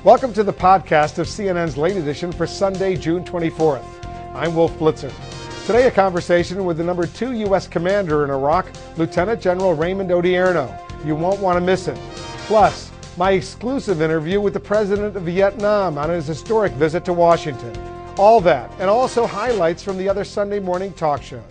Welcome to the podcast of CNN's late edition for Sunday, June 24th. I'm Wolf Blitzer. Today, a conversation with the number 2 U.S. commander in Iraq, Lieutenant General Raymond Odierno. You won't want to miss it. Plus, my exclusive interview with the President of Vietnam on his historic visit to Washington. All that, and also highlights from the other Sunday morning talk shows.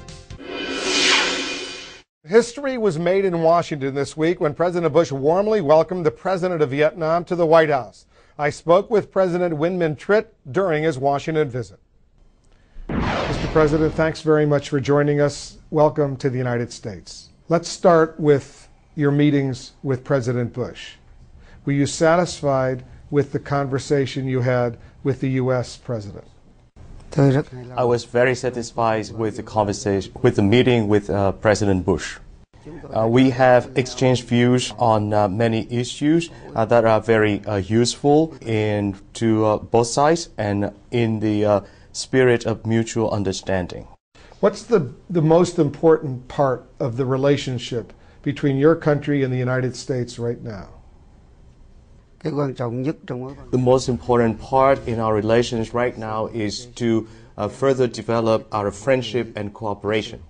History was made in Washington this week when President Bush warmly welcomed the President of Vietnam to the White House. I spoke with President Nguyen Minh Triet during his Washington visit. Mr. President, thanks very much for joining us. Welcome to the United States. Let's start with your meetings with President Bush. Were you satisfied with the conversation you had with the U.S. President? I was very satisfied with the conversation, with the meeting with President Bush. We have exchanged views on many issues that are very useful to both sides and in the spirit of mutual understanding. What's the most important part of the relationship between your country and the United States right now? The most important part in our relations right now is to further develop our friendship and cooperation.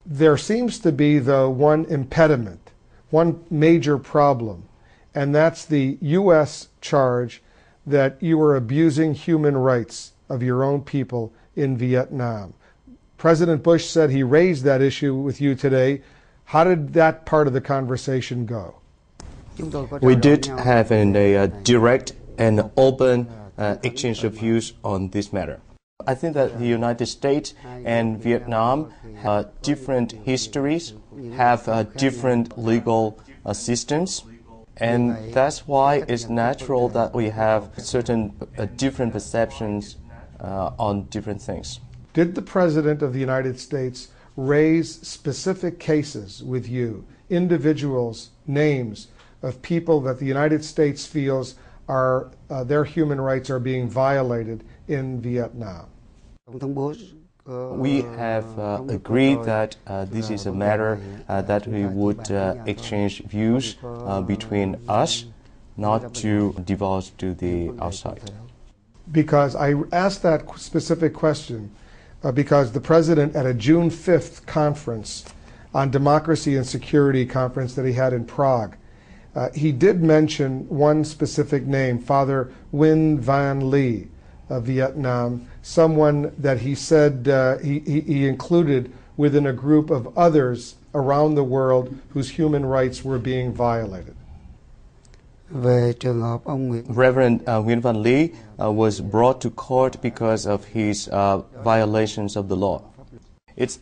There seems to be, though, one impediment, one major problem, and that's the U.S. charge that you are abusing human rights of your own people in Vietnam. President Bush said he raised that issue with you today. How did that part of the conversation go? We did have a direct and open exchange of views on this matter. I think that the United States and Vietnam have different histories, have different legal systems, and that's why it's natural that we have certain different perceptions on different things. Did the President of the United States raise specific cases with you, individuals, names of people that the United States feels are their human rights are being violated in Vietnam? We have agreed that this is a matter that we would exchange views between us, not to divulge to the outside. Because I asked that specific question because the President at a June 5th conference on democracy and security conference that he had in Prague, he did mention one specific name, Father Nguyen Van Ly of Vietnam, someone that he said he included within a group of others around the world whose human rights were being violated. Reverend Nguyen Van Ly was brought to court because of his violations of the law. It's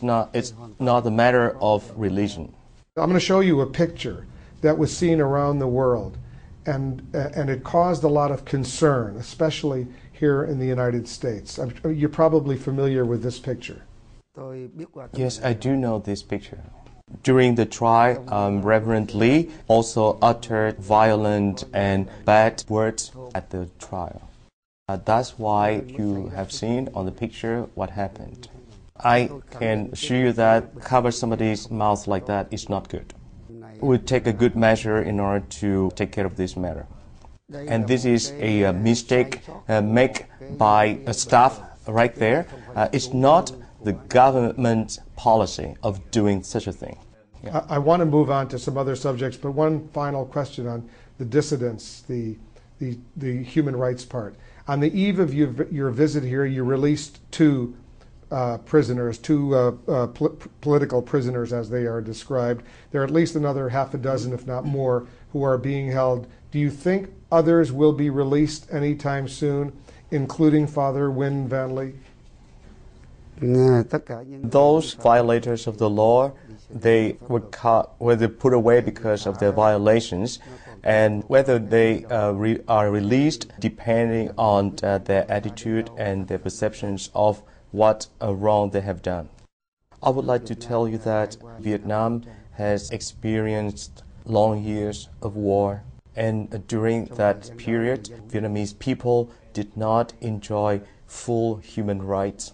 not a matter of religion. I'm going to show you a picture that was seen around the world, and it caused a lot of concern, especially here in the United States. You're probably familiar with this picture. Yes, I do know this picture. During the trial, Reverend Lee also uttered violent and bad words at the trial. That's why you have seen on the picture what happened. I can assure you that cover somebody's mouth like that is not good. We take a good measure in order to take care of this matter. And this is a mistake made by a staff right there. It's not the government policy of doing such a thing. Yeah. I want to move on to some other subjects, but one final question on the dissidents, the human rights part. On the eve of your visit here, you released two prisoners, political prisoners as they are described. There are at least another half a dozen, if not more, who are being held. Do you think others will be released anytime soon, including Father Nguyen Van Ly? Those violators of the law, they were put away because of their violations, and whether they are released depending on their attitude and their perceptions of what wrong they have done. I would like to tell you that Vietnam has experienced long years of war, and during that period, Vietnamese people did not enjoy full human rights.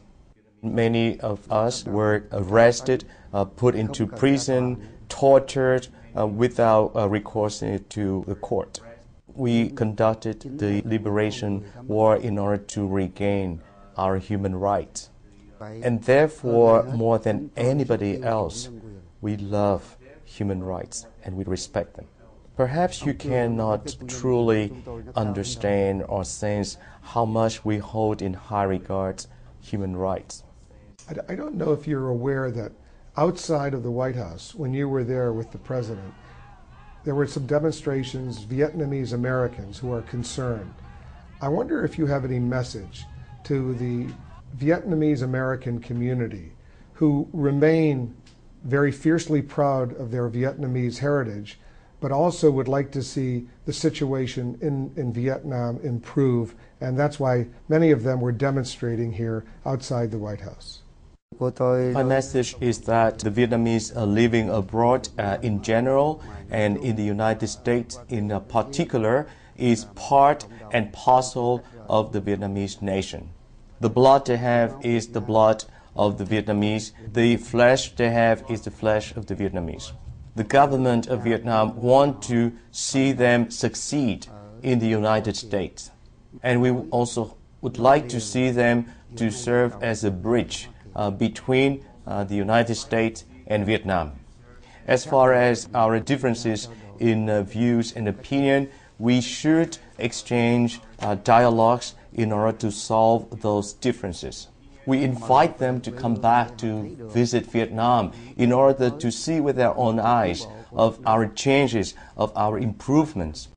Many of us were arrested, put into prison, tortured without recourse to the court. we conducted the liberation war in order to regain our human rights. And therefore, more than anybody else, we love human rights and we respect them. Perhaps you cannot truly understand or sense how much we hold in high regard human rights. I don't know if you're aware that outside of the White House, when you were there with the president, there were some demonstrations, Vietnamese Americans who are concerned. I wonder if you have any message to the Vietnamese American community who remain very fiercely proud of their Vietnamese heritage, but also would like to see the situation in Vietnam improve, and that's why many of them were demonstrating here outside the White House. My message is that the Vietnamese living abroad in general and in the United States in particular is part and parcel of the Vietnamese nation. The blood they have is the blood of the Vietnamese. The flesh they have is the flesh of the Vietnamese. The government of Vietnam want to see them succeed in the United States. And we also would like to see them to serve as a bridge between the United States and Vietnam. As far as our differences in views and opinion, we should exchange dialogues in order to solve those differences. We invite them to come back to visit Vietnam in order to see with their own eyes of our changes, of our improvements.